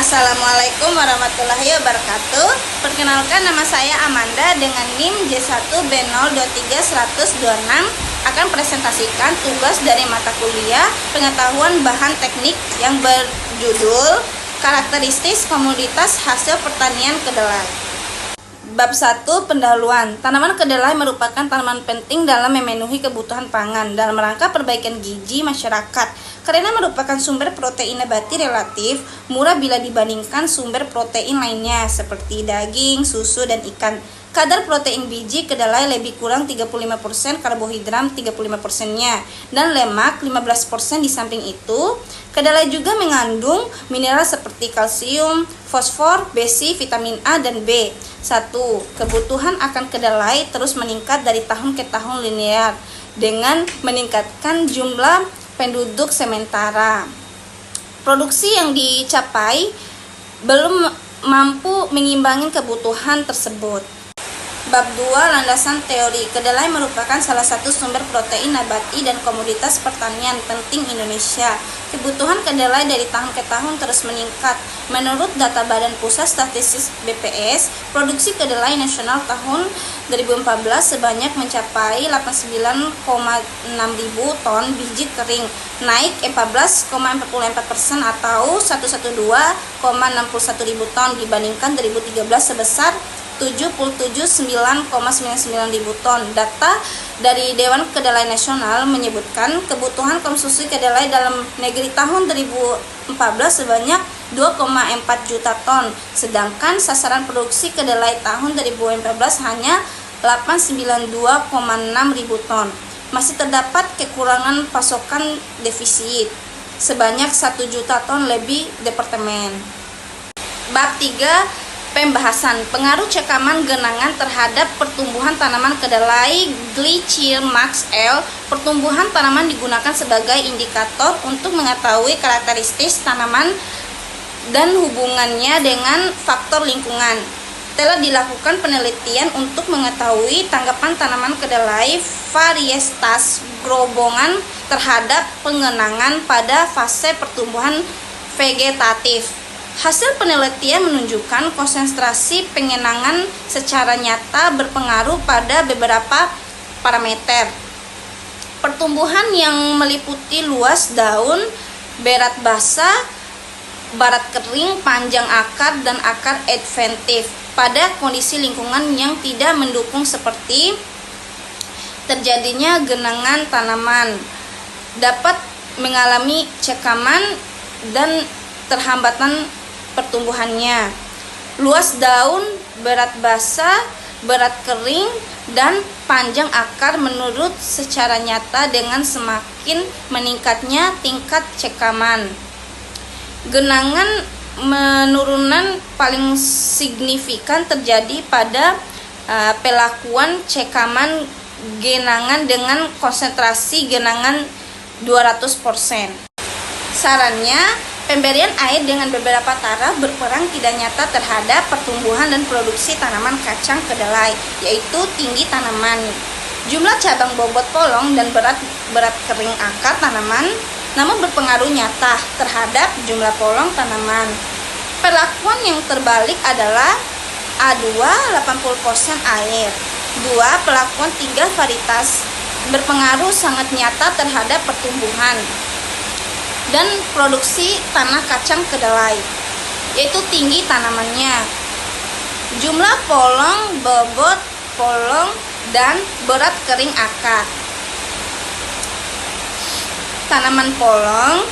Assalamualaikum warahmatullahi wabarakatuh. Perkenalkan, nama saya Amanda dengan NIM J1B023-126 akan presentasikan tugas dari mata kuliah Pengetahuan Bahan Teknik yang berjudul Karakteristik Komoditas Hasil Pertanian Kedelai. Bab 1. Pendahuluan. Tanaman kedelai merupakan tanaman penting dalam memenuhi kebutuhan pangan dalam rangka perbaikan gizi masyarakat karena merupakan sumber protein nabati relatif murah bila dibandingkan sumber protein lainnya seperti daging, susu, dan ikan. Kadar protein biji kedelai lebih kurang 35%, karbohidrat 35%-nya, dan lemak 15%. Di samping itu, kedelai juga mengandung mineral seperti kalsium, fosfor, besi, vitamin A, dan B. 1. Kebutuhan akan kedelai terus meningkat dari tahun ke tahun linear dengan meningkatkan jumlah penduduk sementara. Produksi yang dicapai belum mampu mengimbangi kebutuhan tersebut. Bab 2. Landasan teori. Kedelai merupakan salah satu sumber protein nabati dan komoditas pertanian penting Indonesia. Kebutuhan kedelai dari tahun ke tahun terus meningkat. Menurut data Badan Pusat Statistik BPS, produksi kedelai nasional tahun 2014 sebanyak mencapai 89,6 ribu ton biji kering, naik 14,44% atau 112,61 ribu ton dibandingkan 2013 sebesar 79,99 ribu ton. Data dari Dewan Kedelai Nasional menyebutkan kebutuhan konsumsi kedelai dalam negeri tahun 2014 sebanyak 2,4 juta ton, sedangkan sasaran produksi kedelai tahun 2014 hanya 892,6 ribu ton. Masih terdapat kekurangan pasokan defisit sebanyak 1 juta ton lebih departemen. Bab 3. Pembahasan pengaruh cekaman genangan terhadap pertumbuhan tanaman kedelai. Gleacher Max L. Pertumbuhan tanaman digunakan sebagai indikator untuk mengetahui karakteristik tanaman dan hubungannya dengan faktor lingkungan. Telah dilakukan penelitian untuk mengetahui tanggapan tanaman kedelai varietas gerobongan terhadap pengenangan pada fase pertumbuhan vegetatif. Hasil penelitian menunjukkan konsentrasi pengenangan secara nyata berpengaruh pada beberapa parameter. Pertumbuhan yang meliputi luas daun, berat basah, barat kering, panjang akar, dan akar adventif pada kondisi lingkungan yang tidak mendukung seperti terjadinya genangan tanaman dapat mengalami cekaman dan terhambatan pertumbuhannya. Luas daun, berat basah, berat kering, dan panjang akar menurut secara nyata dengan semakin meningkatnya tingkat cekaman. Genangan penurunan paling signifikan terjadi pada pelakuan cekaman genangan dengan konsentrasi genangan 200%. Sarannya, pemberian air dengan beberapa taraf berperan tidak nyata terhadap pertumbuhan dan produksi tanaman kacang kedelai, yaitu tinggi tanaman, jumlah cabang bobot polong, dan berat kering akar tanaman, namun berpengaruh nyata terhadap jumlah polong tanaman. Perlakuan yang terbalik adalah A2 80% air. 2. Perlakuan 3 varietas berpengaruh sangat nyata terhadap pertumbuhan dan produksi tanah kacang kedelai, yaitu tinggi tanamannya, jumlah polong, bobot polong, dan berat kering akar. Tanaman polong